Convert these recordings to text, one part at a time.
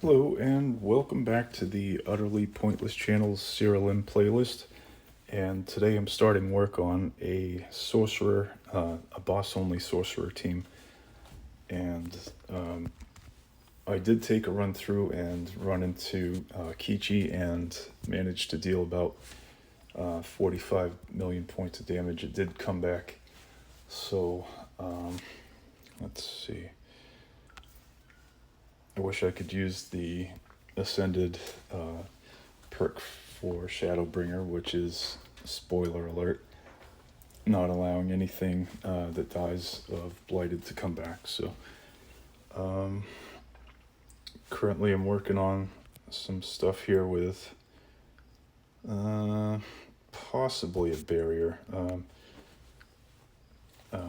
Hello and welcome back to the Utterly Pointless Channel's Siren playlist. And today I'm starting work on a sorcerer, a boss-only sorcerer team. And I did take a run through and run into Kichi and managed to deal about 45 million points of damage. It did come back. So let's see. I wish I could use the Ascended perk for Shadowbringer, which is, spoiler alert, not allowing anything that dies of Blighted to come back. So currently I'm working on some stuff here with possibly a barrier,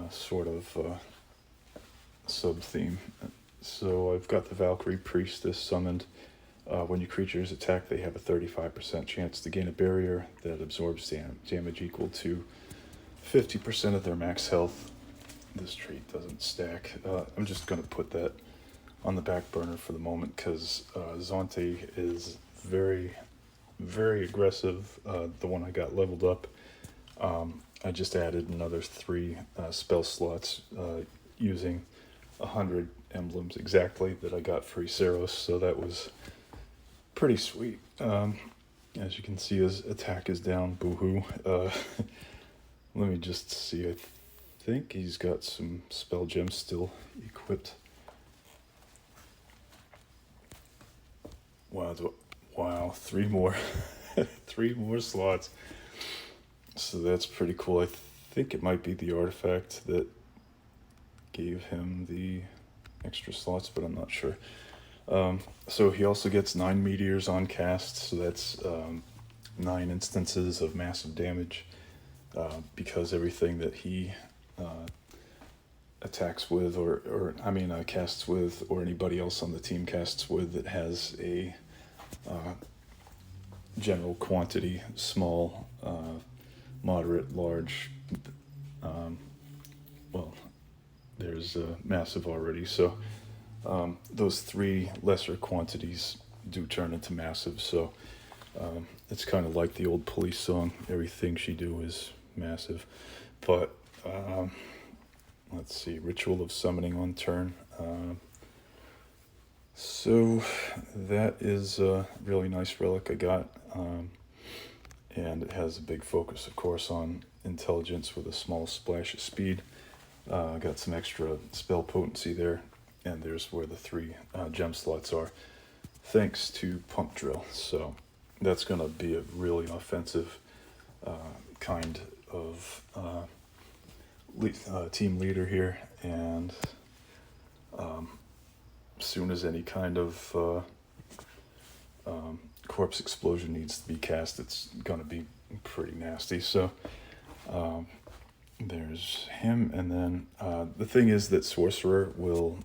sort of sub-theme. So I've got the Valkyrie Priestess summoned. When your creatures attack, they have a 35% chance to gain a barrier that absorbs damage equal to 50% of their max health. This trait doesn't stack. I'm just going to put that on the back burner for the moment because Zonte is very, very aggressive. The one I got leveled up. I just added another 3 spell slots using 100 emblems exactly that I got free Saros, so that was pretty sweet. As you can see, his attack is down. Boohoo. Let me just see. I think he's got some spell gems still equipped. Wow, 3 more. 3 more slots. So that's pretty cool. I think it might be the artifact that gave him the extra slots, but I'm not sure. So he also gets 9 meteors on cast, so that's 9 instances of massive damage, because everything that he attacks with, casts with, or anybody else on the team casts with, that has a general quantity, small, moderate, large, there's massive already, so those 3 lesser quantities do turn into massive, so it's kind of like the old Police song, everything she do is massive. But let's see, Ritual of Summoning on turn. So that is a really nice relic I got, and it has a big focus, of course, on intelligence with a small splash of speed. Got some extra spell potency there, and there's where the 3 gem slots are, thanks to Pump Drill. So that's going to be a really offensive kind of team leader here, and as soon as any kind of corpse explosion needs to be cast, it's going to be pretty nasty. So there's him, and then the thing is that sorcerer will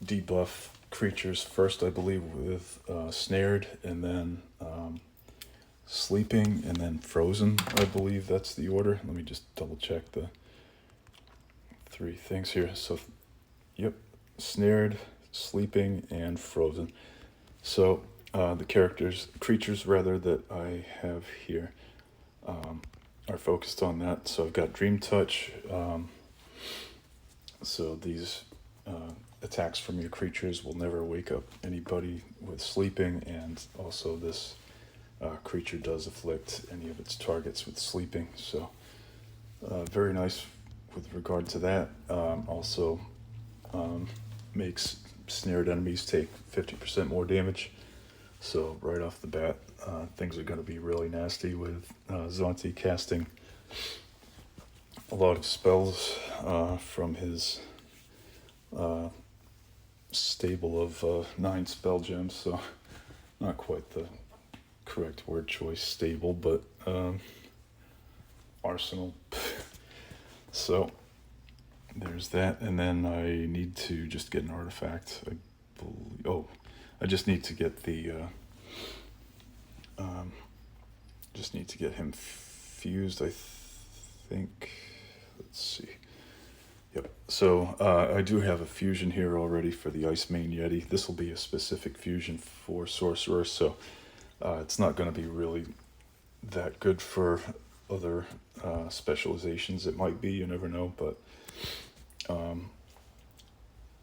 debuff creatures first, I believe, with snared, and then sleeping, and then frozen. I believe that's the order. Let me just double check the 3 things here. So yep, snared, sleeping, and frozen. So the creatures rather, that I have here are focused on that. So I've got Dream Touch. So these attacks from your creatures will never wake up anybody with sleeping, and also this creature does afflict any of its targets with sleeping. So very nice with regard to that. Also makes snared enemies take 50% more damage. So right off the bat, things are going to be really nasty with Zonte casting a lot of spells from his stable of 9 spell gems. So not quite the correct word choice, stable, but arsenal. So there's that, and then I need to just get an artifact. I just need to get the just need to get him fused, I think. Let's see. Yep. So I do have a fusion here already for the Ice Mane Yeti. This will be a specific fusion for sorcerer, so it's not going to be really that good for other specializations. It might be, you never know, but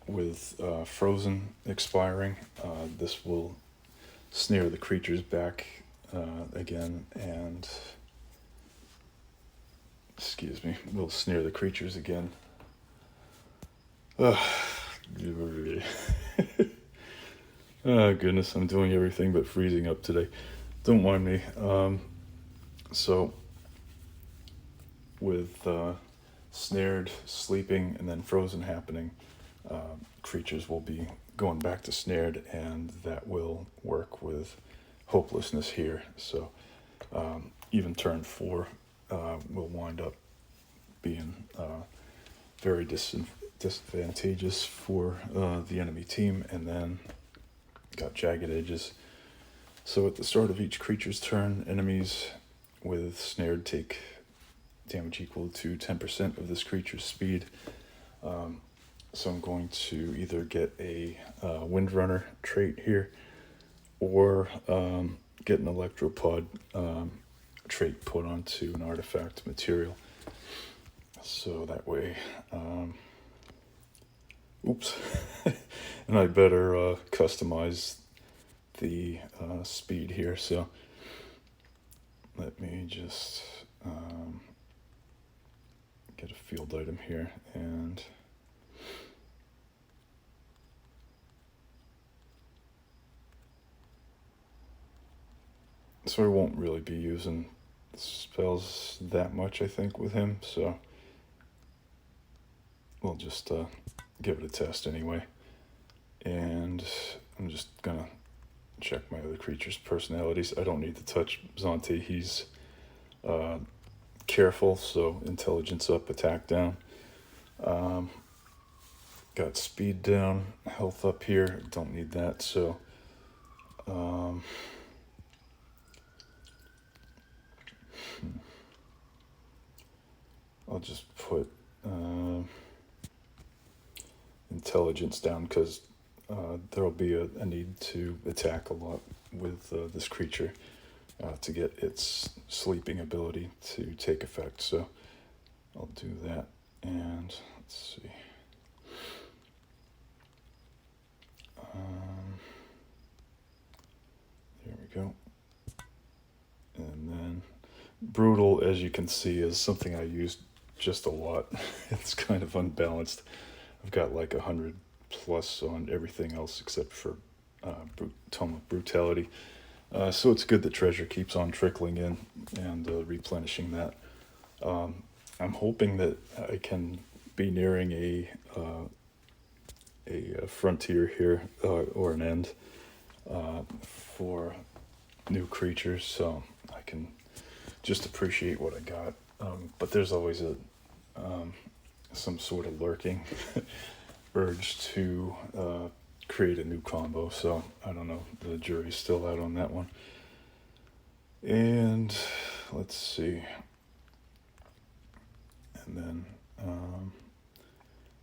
with Frozen expiring, this will snare the creatures back again, and excuse me, will snare the creatures again. Oh goodness, I'm doing everything but freezing up today. Don't mind me. So with snared, sleeping, and then frozen happening, creatures will be going back to snared, and that will work with hopelessness here. So even turn 4 will wind up being very disadvantageous for the enemy team, and then got jagged edges. So at the start of each creature's turn, enemies with snared take damage equal to 10% of this creature's speed. So I'm going to either get a Windrunner trait here, or get an Electropod trait put onto an artifact material. So that way, oops, and I better customize the speed here. So let me just get a field item here, and so I won't really be using spells that much, I think, with him, so we'll just give it a test anyway. And I'm just gonna check my other creatures' personalities. I don't need to touch Zonte. He's careful, so intelligence up, attack down. Got speed down, health up here. Don't need that, so I'll just put intelligence down, because there'll be a need to attack a lot with this creature to get its sleeping ability to take effect. So I'll do that, and let's see. There we go. And then brutal, as you can see, is something I use just a lot. It's kind of unbalanced. I've got like 100 plus on everything else except for Tome of Brutality. So it's good that treasure keeps on trickling in and replenishing that. I'm hoping that I can be nearing a frontier here, or an end for new creatures, so I can just appreciate what I got. But there's always some sort of lurking urge to create a new combo, so I don't know, the jury's still out on that one. And let's see, and then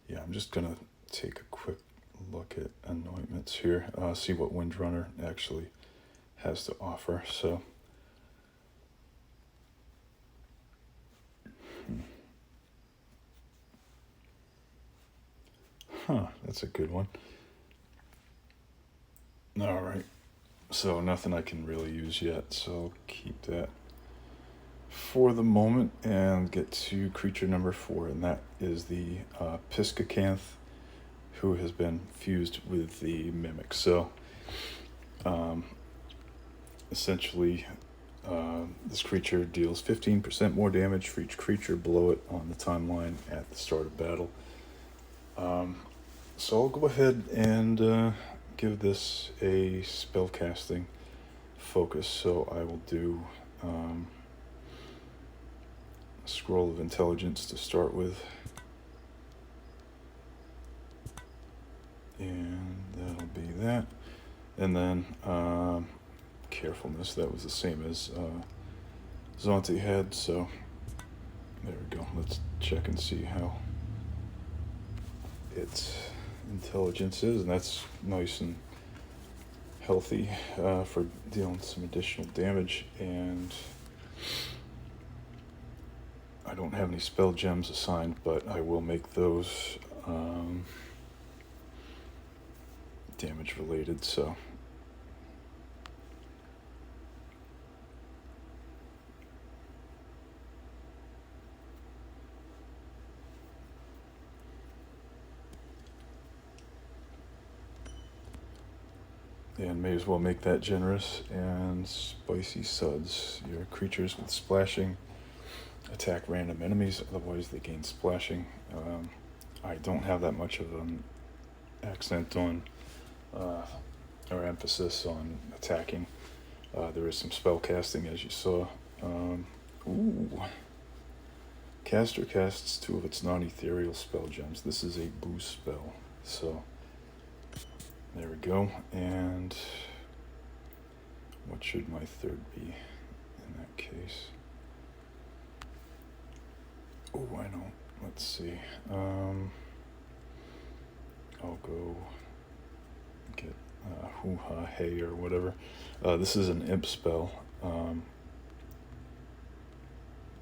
yeah, I'm just gonna take a quick look at anointments here, see what Windrunner actually has to offer. So that's a good one. All right, so nothing I can really use yet, so I'll keep that for the moment and get to creature number 4, and that is the Piscacanth, who has been fused with the Mimic. So essentially this creature deals 15% more damage for each creature below it on the timeline at the start of battle. So I'll go ahead and give this a spellcasting focus. So I will do a Scroll of Intelligence to start with, and that'll be that. And then Carefulness, that was the same as Zonte had, so there we go. Let's check and see how its intelligence is, and that's nice and healthy for dealing some additional damage. And I don't have any spell gems assigned, but I will make those damage related, so and may as well make that generous. And spicy suds. Your creatures with splashing attack random enemies, otherwise they gain splashing. I don't have that much of an accent on or emphasis on attacking. There is some spell casting, as you saw. Ooh. Caster casts 2 of its non-ethereal spell gems. This is a boost spell, so there we go. And what should my third be in that case? Oh, I know. Let's see. I'll go get hoo-ha hey or whatever. This is an imp spell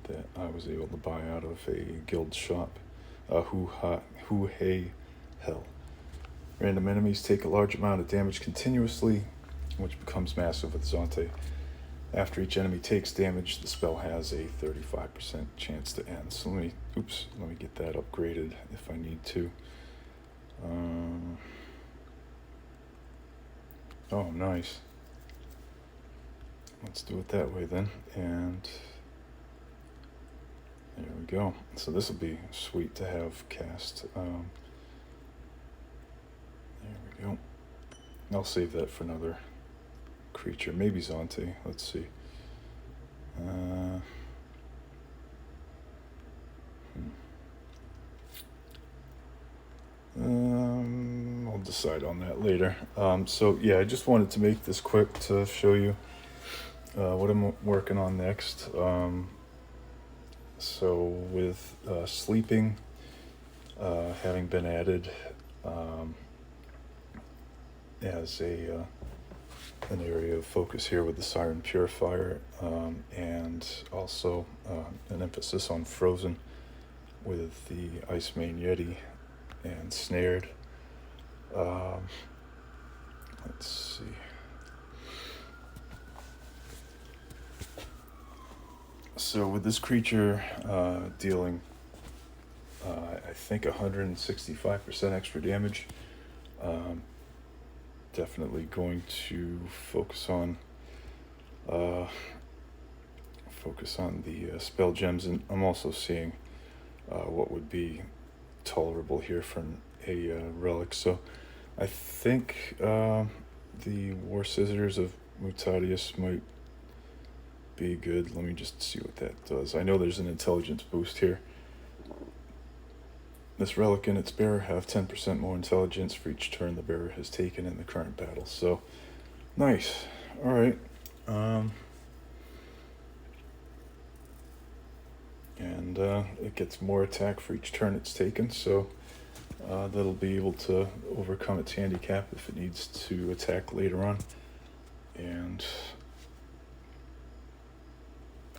that I was able to buy out of a guild shop. Hoo-hey hell. Random enemies take a large amount of damage continuously, which becomes massive with Zonte. After each enemy takes damage, the spell has a 35% chance to end. So let me get that upgraded if I need to. Oh, nice. Let's do it that way then. And there we go. So this will be sweet to have cast. There we go. I'll save that for another creature. Maybe Zonte. Let's see. I'll decide on that later. So yeah, I just wanted to make this quick to show you what I'm working on next. So with sleeping having been added as an area of focus here with the Siren Purifier, and also an emphasis on frozen with the Ice Mane Yeti and snared. Let's see. So with this creature dealing I think 165% extra damage, definitely going to focus on the spell gems, and I'm also seeing what would be tolerable here for a relic. So I think the War Scissors of Mutadius might be good. Let me just see what that does. I know there's an intelligence boost here. This relic and its bearer have 10% more intelligence for each turn the bearer has taken in the current battle. So nice. All right. And it gets more attack for each turn it's taken, so that'll be able to overcome its handicap if it needs to attack later on. And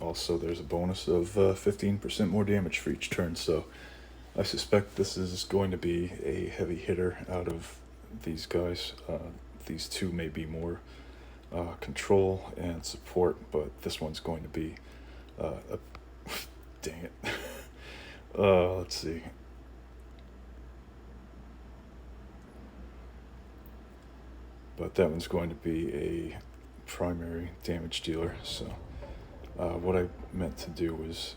also there's a bonus of 15% more damage for each turn, so I suspect this is going to be a heavy hitter out of these guys. These two may be more control and support, but this one's going to be dang it. Let's see. But that one's going to be a primary damage dealer. So what I meant to do was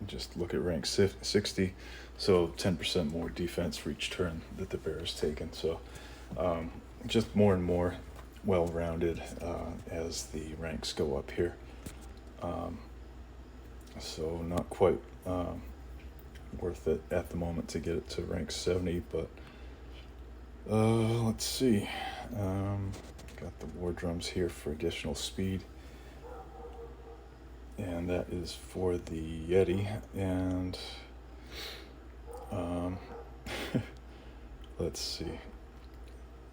just look at rank 60. So 10% more defense for each turn that the bear has taken. So just more and more well-rounded as the ranks go up here. So not quite worth it at the moment to get it to rank 70, but let's see. Got the war drums here for additional speed, and that is for the Yeti. And Let's see.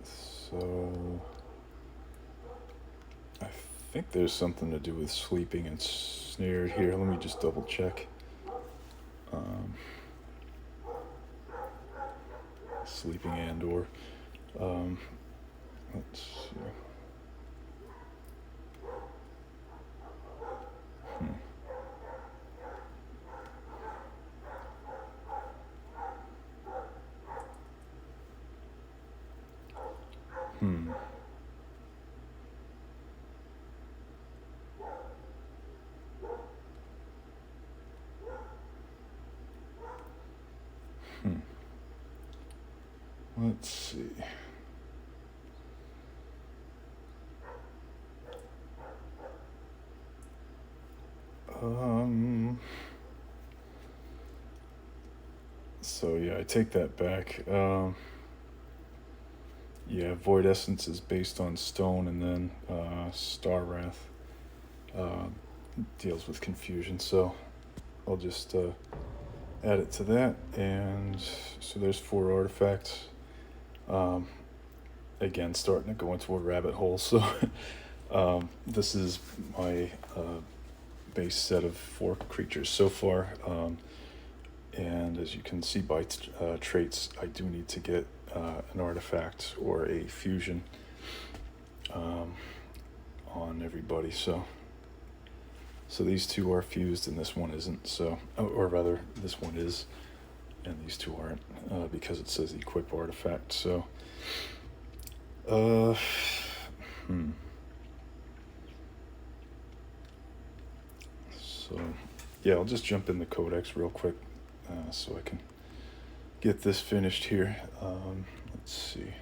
So I think there's something to do with sleeping and snared here. Let me just double check. Sleeping and or let's see. Let's see. So yeah, I take that back. Yeah, Void Essence is based on stone, and then Star Wrath deals with confusion. So I'll just add it to that, and so there's 4 artifacts. Again, starting to go into a rabbit hole. So this is my base set of 4 creatures so far. And as you can see by traits, I do need to get an artifact or a fusion on everybody. So these 2 are fused and this one isn't. So, or rather, this one is, and these 2 aren't because it says equip artifact. So, So, yeah, I'll just jump in the codex real quick so I can get this finished here. Let's see.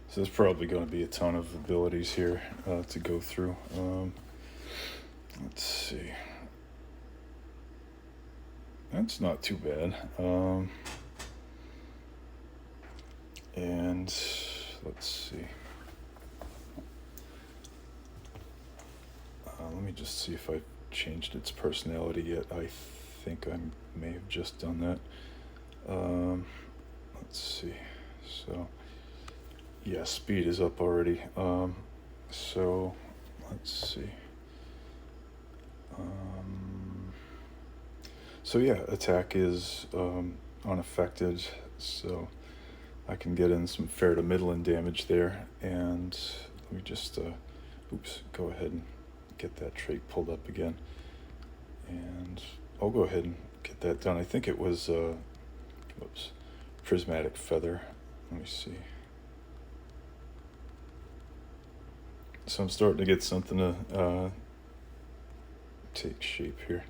So there's probably going to be a ton of abilities here to go through. Let's see. That's not too bad. And let's see. Let me just see if I changed its personality yet. I think I may have just done that. Let's see. So, yeah, speed is up already. So, let's see. So yeah, attack is unaffected, so I can get in some fair to middling damage there. And let me just, go ahead and get that trait pulled up again. And I'll go ahead and get that done. I think it was, prismatic feather. Let me see. So I'm starting to get something to take shape here.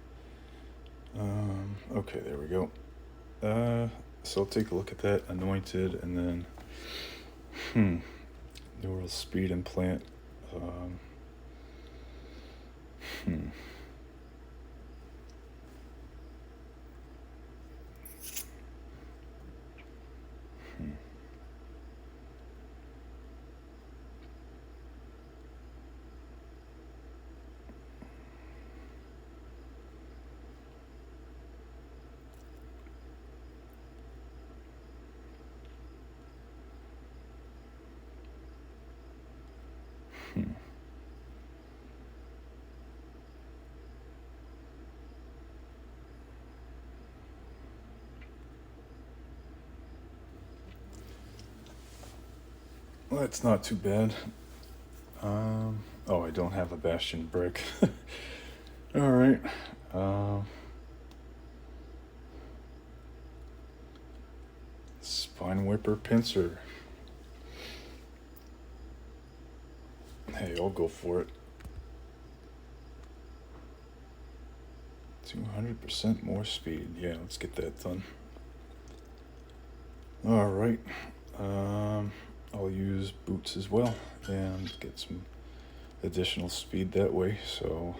Okay, there we go. So I'll take a look at that. Anointed, and then neural speed implant. Well, that's not too bad. Oh, I don't have a bastion brick. All right. Spine whipper pincer. Hey, I'll go for it. 200% more speed. Yeah, let's get that done. All right. I'll use boots as well and get some additional speed that way. So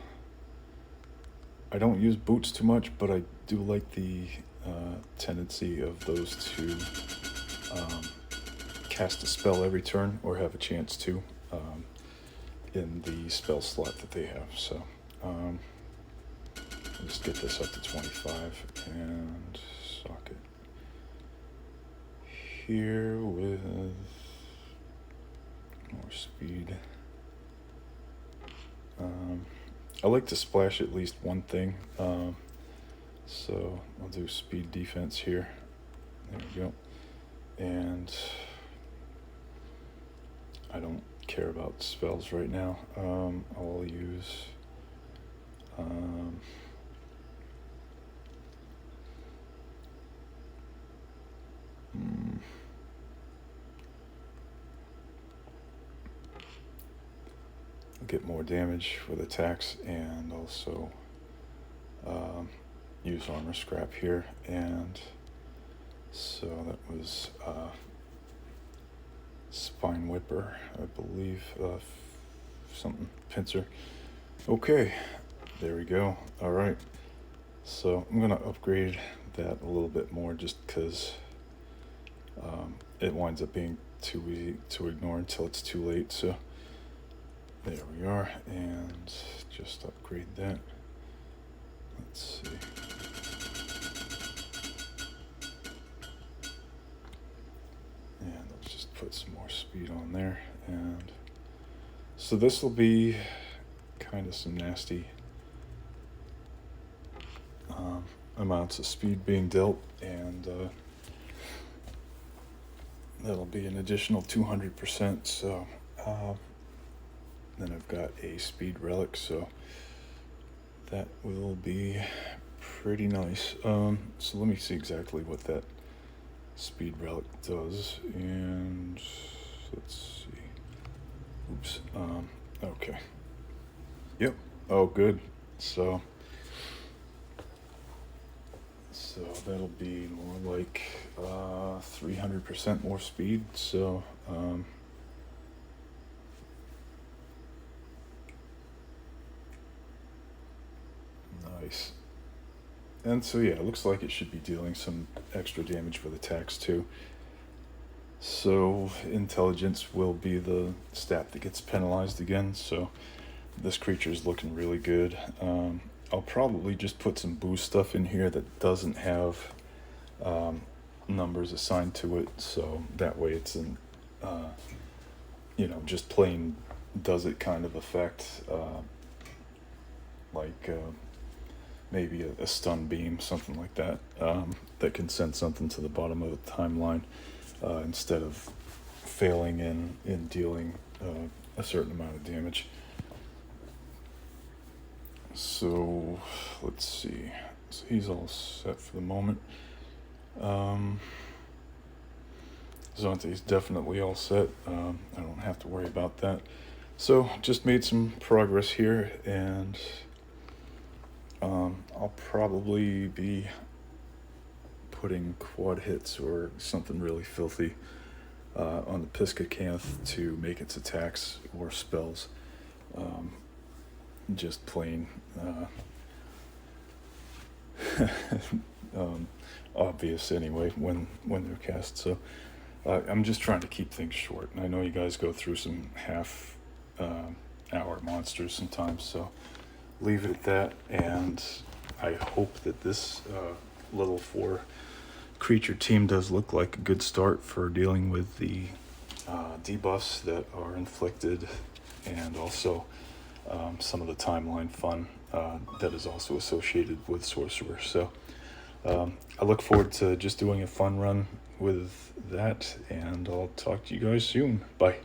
I don't use boots too much, but I do like the tendency of those to cast a spell every turn or have a chance to. in the spell slot that they have. So I'll just get this up to 25 and socket here with more speed. I like to splash at least one thing, so I'll do speed defense here. There we go. And I don't care about spells right now. I'll use get more damage with attacks, and also use armor scrap here. And so that was Spine Whipper, I believe, something pincer. Okay, there we go. All right, so I'm gonna upgrade that a little bit more, just because it winds up being too easy to ignore until it's too late. So there we are, and just upgrade that. Let's see. And let's just put some more speed on there. And so this will be kind of some nasty amounts of speed being dealt, and that'll be an additional 200%. So then I've got a speed relic, so that will be pretty nice. So let me see exactly what that speed relic does, and let's see. Oops. Okay. Yep. Oh, good. So that'll be more like 300% more speed. So nice. And so yeah, it looks like it should be dealing some extra damage with attacks too. So intelligence will be the stat that gets penalized again. So this creature is looking really good. I'll probably just put some boost stuff in here that doesn't have numbers assigned to it, so that way it's an just plain does it kind of effect, like maybe a stun beam, something like that, that can send something to the bottom of the timeline instead of failing in dealing a certain amount of damage. So let's see. So he's all set for the moment. Zonte's definitely all set. I don't have to worry about that. So just made some progress here, and I'll probably be putting quad hits or something really filthy on the Piscacanth to make its attacks or spells just plain obvious anyway when they're cast. So I'm just trying to keep things short, and I know you guys go through some half hour monsters sometimes, so leave it at that. And I hope that this level 4 creature team does look like a good start for dealing with the debuffs that are inflicted, and also some of the timeline fun that is also associated with sorcerer. So I look forward to just doing a fun run with that, and I'll talk to you guys soon. Bye.